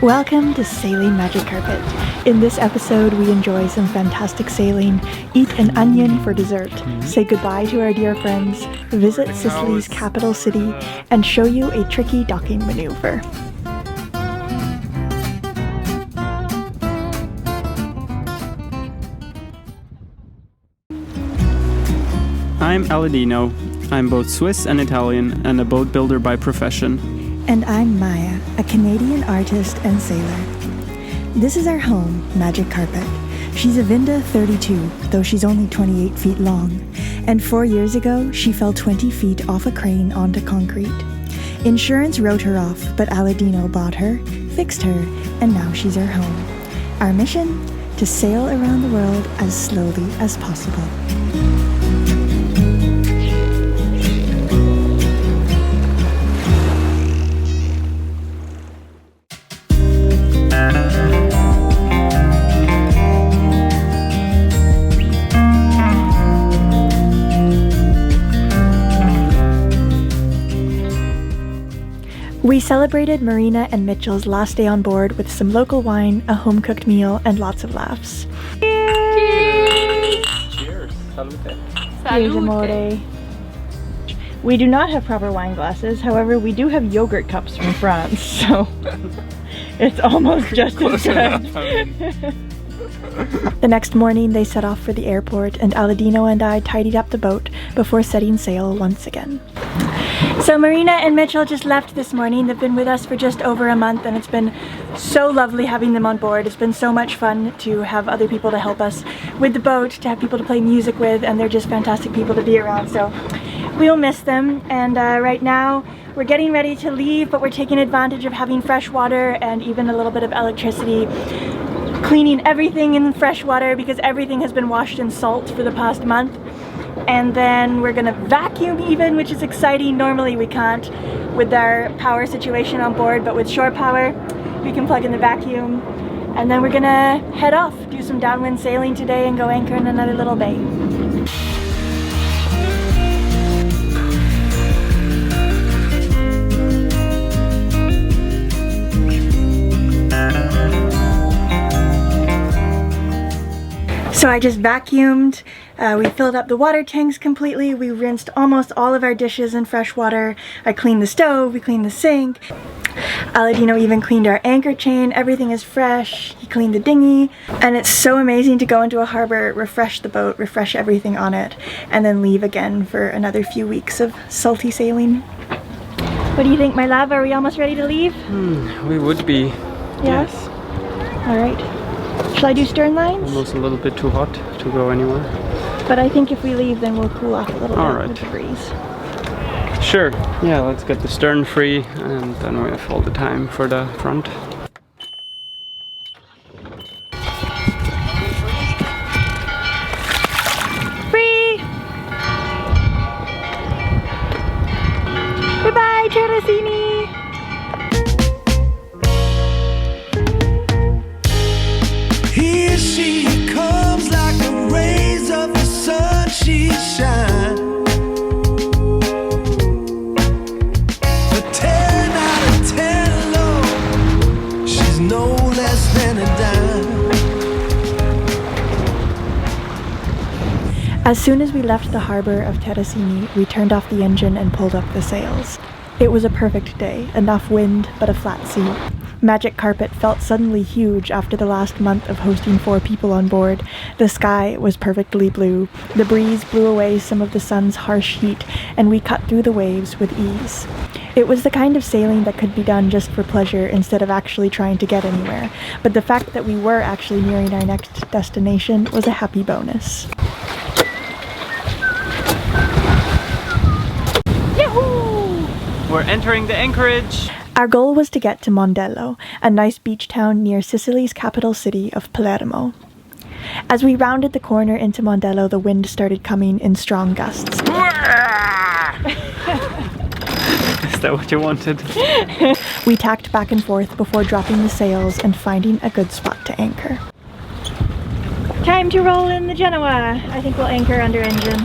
Welcome to Sailing Magic Carpet. In this episode, we enjoy some fantastic sailing, eat an onion for dessert, say goodbye to our dear friends, visit Sicily's capital city, and show you a tricky docking maneuver. I'm Aladino. I'm both Swiss and Italian, and a boat builder by profession. And I'm Maya, a Canadian artist and sailor. This is our home, Magic Carpet. She's a Vinda 32, though she's only 28 feet long. And 4 years ago, she fell 20 feet off a crane onto concrete. Insurance wrote her off, but Aladino bought her, fixed her, and now she's our home. Our mission? To sail around the world as slowly as possible. We celebrated Marina and Mitchell's last day on board with some local wine, a home-cooked meal, and lots of laughs. Cheers! Cheers! Salute! Cheers, amore. We do not have proper wine glasses, however, we do have yogurt cups from France, so it's almost just as good. The next morning, they set off for the airport, and Aladino and I tidied up the boat before setting sail once again. So Marina and Mitchell just left this morning. They've been with us for just over a month, and it's been so lovely having them on board. It's been so much fun to have other people to help us with the boat, to have people to play music with, and they're just fantastic people to be around. So we'll miss them, and right now we're getting ready to leave, but we're taking advantage of having fresh water and even a little bit of electricity, cleaning everything in fresh water because everything has been washed in salt for the past month. And then we're gonna vacuum even, which is exciting. Normally we can't with our power situation on board, but with shore power, we can plug in the vacuum. And then we're gonna head off, do some downwind sailing today and go anchor in another little bay. So I just vacuumed, we filled up the water tanks completely, we rinsed almost all of our dishes in fresh water, I cleaned the stove, we cleaned the sink, Aladino even cleaned our anchor chain, everything is fresh, he cleaned the dinghy, and it's so amazing to go into a harbor, refresh the boat, refresh everything on it, and then leave again for another few weeks of salty sailing. What do you think, my love? Are we almost ready to leave? We would be. Yeah? Yes. Alright. Shall I do stern lines? Almost a little bit too hot to go anywhere. But I think if we leave, then we'll cool off a little bit with the breeze. Sure. Yeah, let's get the stern free, and then we have all the time for the front. Free! Goodbye, Terracini! Here she comes like the rays of the sun, she shines. A 10 out of 10, Lord, she's no less than a dime. As soon as we left the harbor of Terracini, we turned off the engine and pulled up the sails. It was a perfect day, enough wind, but a flat sea. Magic Carpet felt suddenly huge after the last month of hosting 4 people on board. The sky was perfectly blue. The breeze blew away some of the sun's harsh heat, and we cut through the waves with ease. It was the kind of sailing that could be done just for pleasure instead of actually trying to get anywhere, but the fact that we were actually nearing our next destination was a happy bonus. Yahoo! We're entering the anchorage! Our goal was to get to Mondello, a nice beach town near Sicily's capital city of Palermo. As we rounded the corner into Mondello, the wind started coming in strong gusts. Is that what you wanted? We tacked back and forth before dropping the sails and finding a good spot to anchor. Time to roll in the Genoa. I think we'll anchor under engine.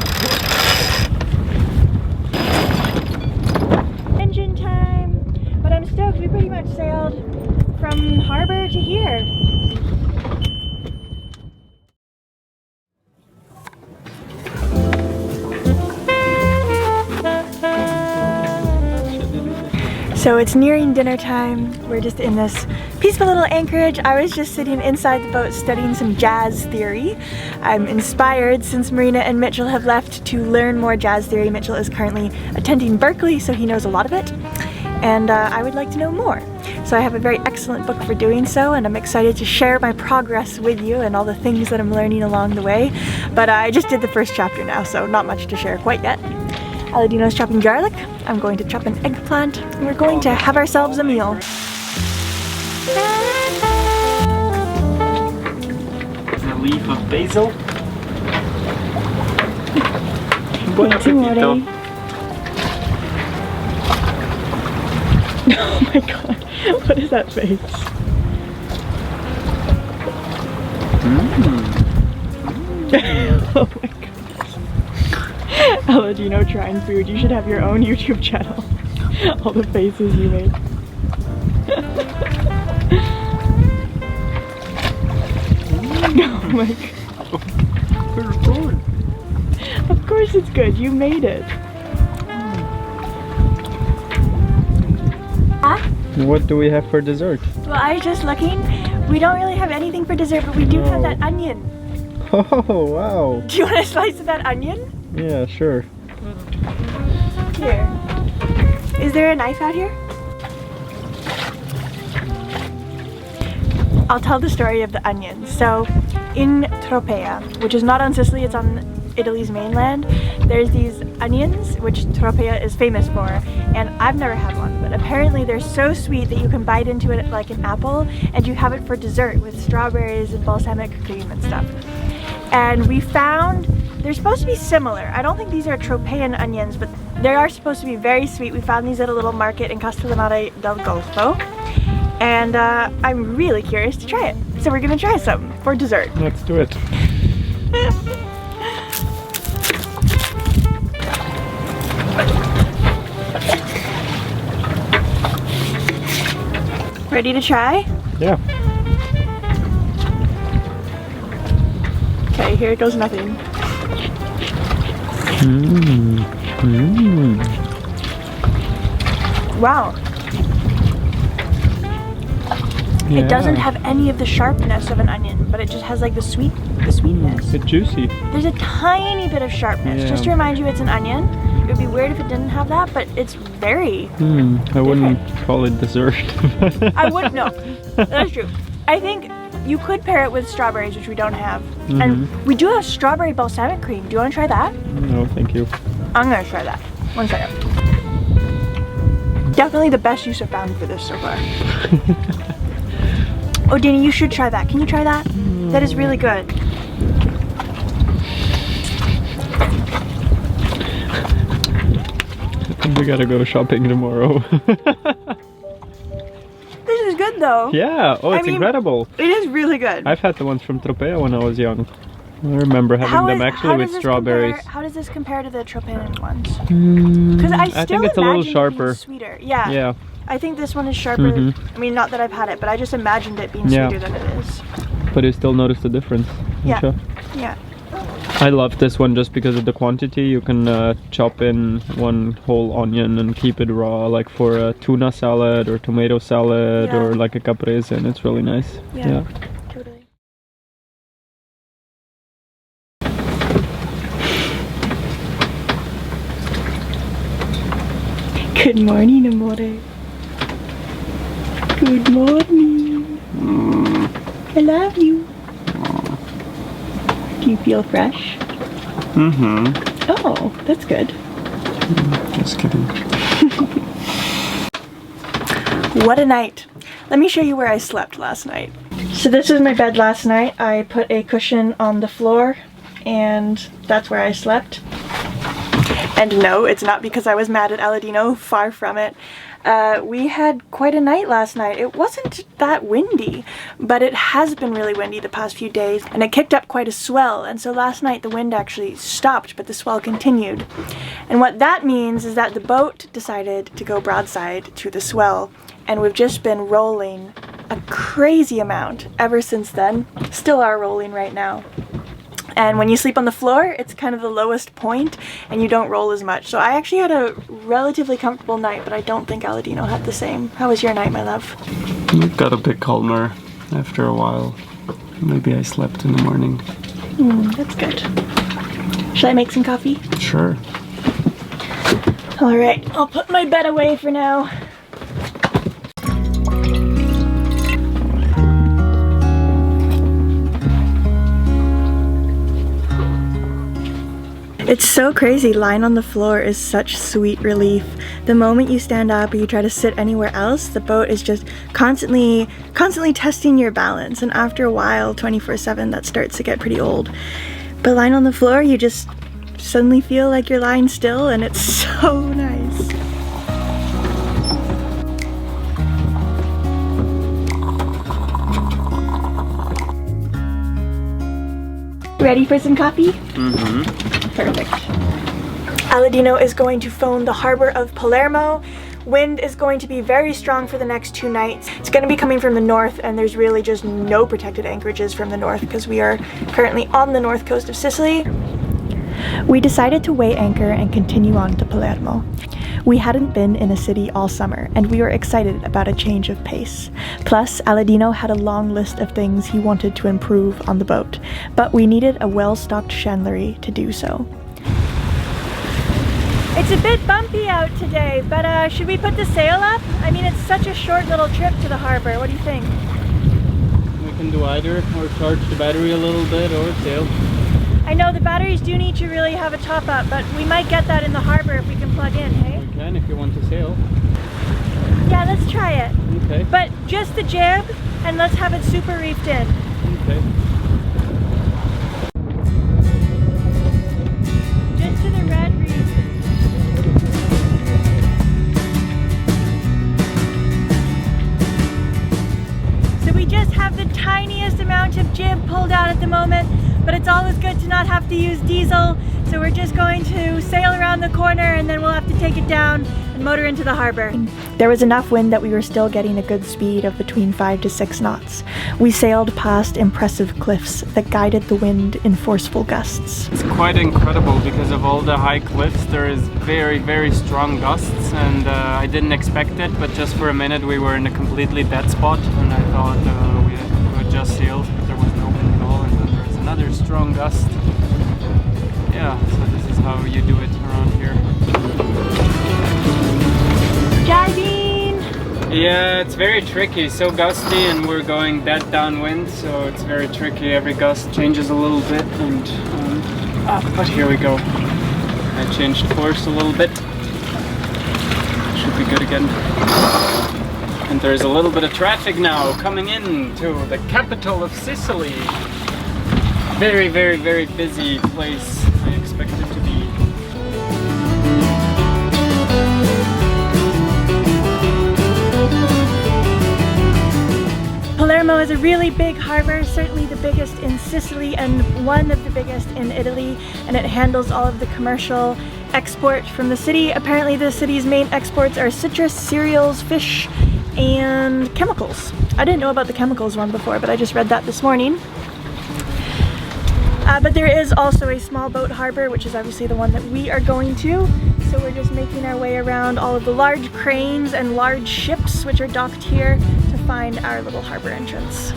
Engine time! But I'm stoked, we pretty much sailed from harbor to here. So it's nearing dinner time. We're just in this peaceful little anchorage. I was just sitting inside the boat studying some jazz theory. I'm inspired since Marina and Mitchell have left to learn more jazz theory. Mitchell is currently attending Berkeley, so he knows a lot of it. And I would like to know more. So I have a very excellent book for doing so, and I'm excited to share my progress with you and all the things that I'm learning along the way. But I just did the first chapter now, so not much to share quite yet. Aladino's chopping garlic. I'm going to chop an eggplant, and we're going to have ourselves a meal. A leaf of basil. Buen poquito. Oh my god, what is that face? Oh my god. Aladino trying food. You should have your own YouTube channel. All the faces you made. Oh my god. It's good. Of course it's good. You made it. What do we have for dessert? Well, I was just looking. We don't really have anything for dessert, but we do have that onion. Oh, wow. Do you want a slice of that onion? Yeah, sure. Here. Is there a knife out here? I'll tell the story of the onions. So, in Tropea, which is not on Sicily, it's on Italy's mainland, there's these onions, which Tropea is famous for, and I've never had one, but apparently they're so sweet that you can bite into it like an apple, and you have it for dessert with strawberries and balsamic cream and stuff. And we found they're supposed to be similar. I don't think these are Tropean onions, but they are supposed to be very sweet. We found these at a little market in Castellamare del Golfo, and I'm really curious to try it. So we're gonna try some for dessert. Let's do it. Ready to try? Yeah. Okay, here goes nothing. Wow. Yeah. It doesn't have any of the sharpness of an onion, but it just has like the sweetness. It's juicy. There's a tiny bit of sharpness, Yeah. just to remind you it's an onion. It would be weird if it didn't have that, but it's very I wouldn't call it dessert. I wouldn't, no. That's true. I think you could pair it with strawberries, which we don't have. And we do have strawberry balsamic cream. Do you want to try that? No, thank you. I'm going to try that. 1 second. Definitely the best use I've found for this so far. Oh, Danny, you should try that. Can you try that? That is really good. We gotta go shopping tomorrow. This is good though. Yeah, oh, it's I mean, incredible. It is really good. I've had the ones from Tropea when I was young. I remember having them actually with strawberries. How does this compare to the Tropean ones? Because I think it's a little imagined it being sharper. sweeter. Yeah. Yeah. I think this one is sharper. I mean, not that I've had it, but I just imagined it being sweeter than it is. But you still notice the difference. Yeah. Sure. Yeah. I love this one just because of the quantity. You can chop in one whole onion and keep it raw, like for a tuna salad or tomato salad or like a caprese, and it's really nice. Yeah. Totally. Good morning, amore. Good morning. I love you. Do you feel fresh? Oh, that's good. Just kidding. What a night. Let me show you where I slept last night. So this is my bed last night. I put a cushion on the floor and that's where I slept. And no, it's not because I was mad at Aladino, far from it. We had quite a night last night. It wasn't that windy, but it has been really windy the past few days, and it kicked up quite a swell, and so last night the wind actually stopped, but the swell continued. And what that means is that the boat decided to go broadside to the swell, and we've just been rolling a crazy amount ever since then. Still are rolling right now. And when you sleep on the floor, it's kind of the lowest point and you don't roll as much. So I actually had a relatively comfortable night, but I don't think Aladino had the same. How was your night, my love? It got a bit calmer after a while. Maybe I slept in the morning. That's good. Shall I make some coffee? Sure. All right, I'll put my bed away for now. It's so crazy. Lying on the floor is such sweet relief. The moment you stand up or you try to sit anywhere else, the boat is just constantly testing your balance, and after a while, 24/7, that starts to get pretty old. But lying on the floor, you just suddenly feel like you're lying still, and it's so nice. Ready for some coffee? Perfect. Aladino is going to phone the harbor of Palermo. Wind is going to be very strong for the next 2 nights. It's going to be coming from the north, and there's really just no protected anchorages from the north because we are currently on the north coast of Sicily. We decided to weigh anchor and continue on to Palermo. We hadn't been in a city all summer, and we were excited about a change of pace. Plus, Aladino had a long list of things he wanted to improve on the boat, but we needed a well-stocked chandlery to do so. It's a bit bumpy out today, but should we put the sail up? I mean, it's such a short little trip to the harbor. What do you think? We can do either, or charge the battery a little bit, or sail. I know the batteries do need to really have a top up, but we might get that in the harbor if we can plug in, hey? We can if you want to sail. Yeah, let's try it. Okay. But just the jib, and let's have it super reefed in. Okay. Just to the red reef. So we just have the tiniest amount of jib pulled out at the moment, but it's always good to not have to use diesel, so we're just going to sail around the corner and then we'll have to take it down and motor into the harbor. There was enough wind that we were still getting a good speed of between 5 to 6 knots. We sailed past impressive cliffs that guided the wind in forceful gusts. It's quite incredible because of all the high cliffs. There is very, very strong gusts, and I didn't expect it, but just for a minute we were in a completely dead spot, and I thought we had just sailed, but there was no wind at all, and then there was another strong gust. Yeah, so this is how you do it around here. Jiving! Yeah, it's very tricky, so gusty, and we're going dead downwind, so it's very tricky. Every gust changes a little bit, and but here we go. I changed course a little bit. Should be good again. And there's a little bit of traffic now coming in to the capital of Sicily. Very, very, very busy place. I expect it to be. Palermo is a really big harbor, certainly the biggest in Sicily and one of the biggest in Italy, and it handles all of the commercial export from the city. Apparently the city's main exports are citrus, cereals, fish, and chemicals. I didn't know about the chemicals one before, but I just read that this morning. But there is also a small boat harbor, which is obviously the one that we are going to. So we're just making our way around all of the large cranes and large ships which are docked here to find our little harbor entrance.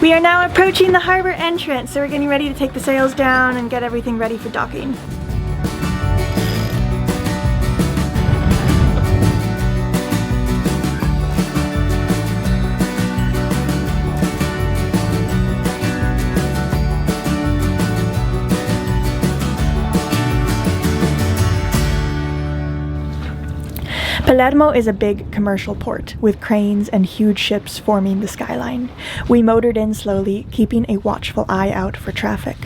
We are now approaching the harbor entrance, so we're getting ready to take the sails down and get everything ready for docking. Palermo is a big commercial port, with cranes and huge ships forming the skyline. We motored in slowly, keeping a watchful eye out for traffic.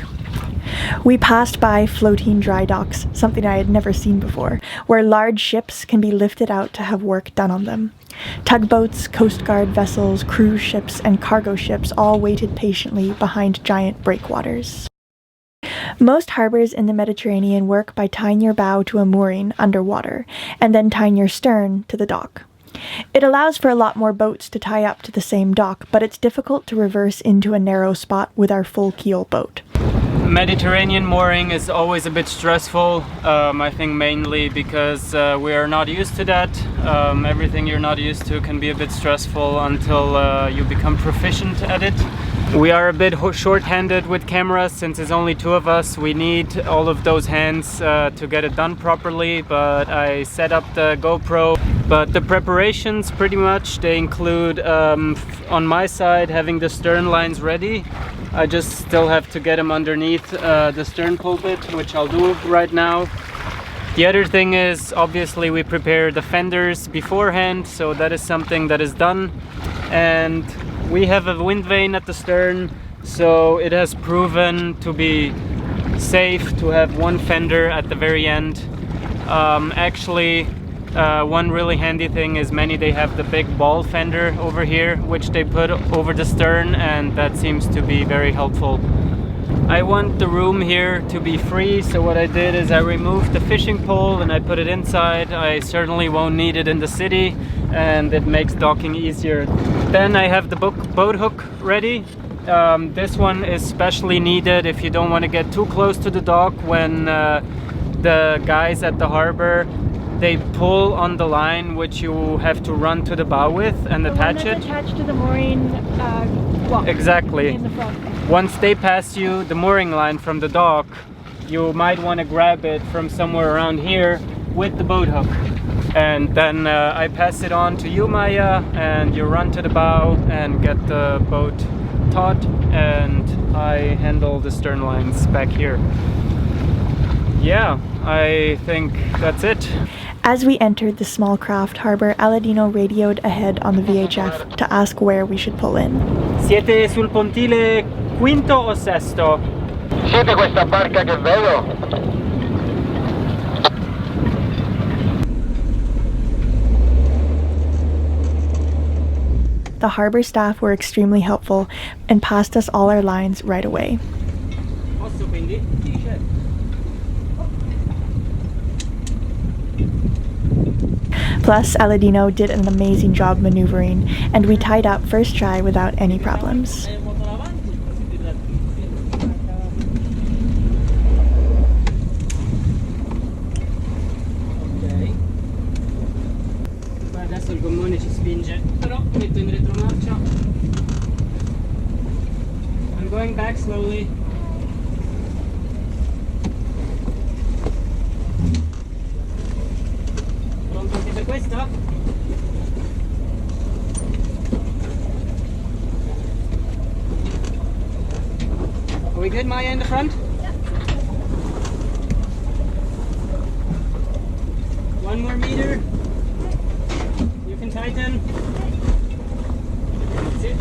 We passed by floating dry docks, something I had never seen before, where large ships can be lifted out to have work done on them. Tugboats, Coast Guard vessels, cruise ships, and cargo ships all waited patiently behind giant breakwaters. Most harbors in the Mediterranean work by tying your bow to a mooring underwater, and then tying your stern to the dock. It allows for a lot more boats to tie up to the same dock, but it's difficult to reverse into a narrow spot with our full keel boat. Mediterranean mooring is always a bit stressful, I think mainly because we are not used to that. Everything you're not used to can be a bit stressful until you become proficient at it. We are a bit short-handed with cameras since it's only two of us. We need all of those hands to get it done properly, but I set up the GoPro. But the preparations pretty much, they include on my side having the stern lines ready. I just still have to get them underneath the stern pulpit, which I'll do right now. The other thing is obviously we prepare the fenders beforehand, so that is something that is done. And we have a wind vane at the stern, so it has proven to be safe to have one fender at the very end. One really handy thing is they have the big ball fender over here, which they put over the stern, and that seems to be very helpful. I want the room here to be free, so what I did is I removed the fishing pole and I put it inside. I certainly won't need it in the city, and it makes docking easier. Then I have the boat hook ready. This one is specially needed if you don't want to get too close to the dock when the guys at the harbor, they pull on the line which you have to run to the bow with and attach it. Attached to the mooring block. Exactly. In the front. Once they pass you the mooring line from the dock, you might want to grab it from somewhere around here with the boat hook. And then I pass it on to you, Maya, and you run to the bow and get the boat taut, and I handle the stern lines back here. Yeah, I think that's it. As we entered the small craft harbor, Aladino radioed ahead on the VHF to ask where we should pull in. Siete sul pontile quinto o sesto? Siete questa barca che vedo? The harbor staff were extremely helpful and passed us all our lines right away. Posso quindi? Plus, Aladino did an amazing job maneuvering, and we tied up first try without any problems. Adesso il gommone ci spinge, però metto in retromarcia. I'm going back slowly. Pronto anche per questa? Are we good, Maya, in the front? Yeah. One more meter. You can tighten. That's it.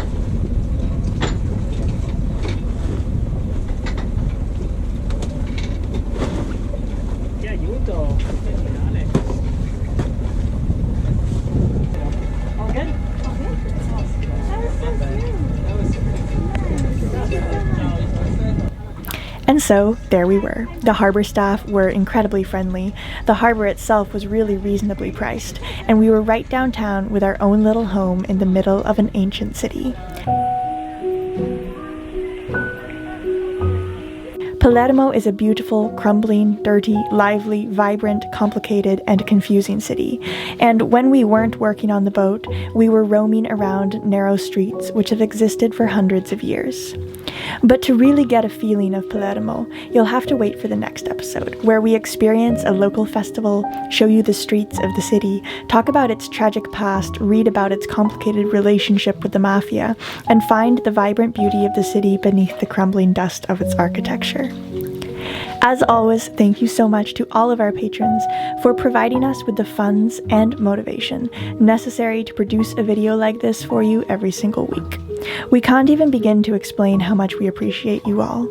Ti aiuto. All good? And so, there we were. The harbor staff were incredibly friendly, the harbor itself was really reasonably priced, and we were right downtown with our own little home in the middle of an ancient city. Palermo is a beautiful, crumbling, dirty, lively, vibrant, complicated, and confusing city. And when we weren't working on the boat, we were roaming around narrow streets which have existed for hundreds of years. But to really get a feeling of Palermo, you'll have to wait for the next episode, where we experience a local festival, show you the streets of the city, talk about its tragic past, read about its complicated relationship with the mafia, and find the vibrant beauty of the city beneath the crumbling dust of its architecture. As always, thank you so much to all of our patrons for providing us with the funds and motivation necessary to produce a video like this for you every single week. We can't even begin to explain how much we appreciate you all.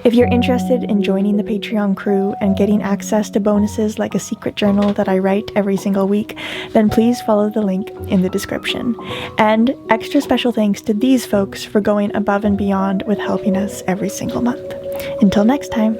If you're interested in joining the Patreon crew and getting access to bonuses like a secret journal that I write every single week, then please follow the link in the description. And extra special thanks to these folks for going above and beyond with helping us every single month. Until next time.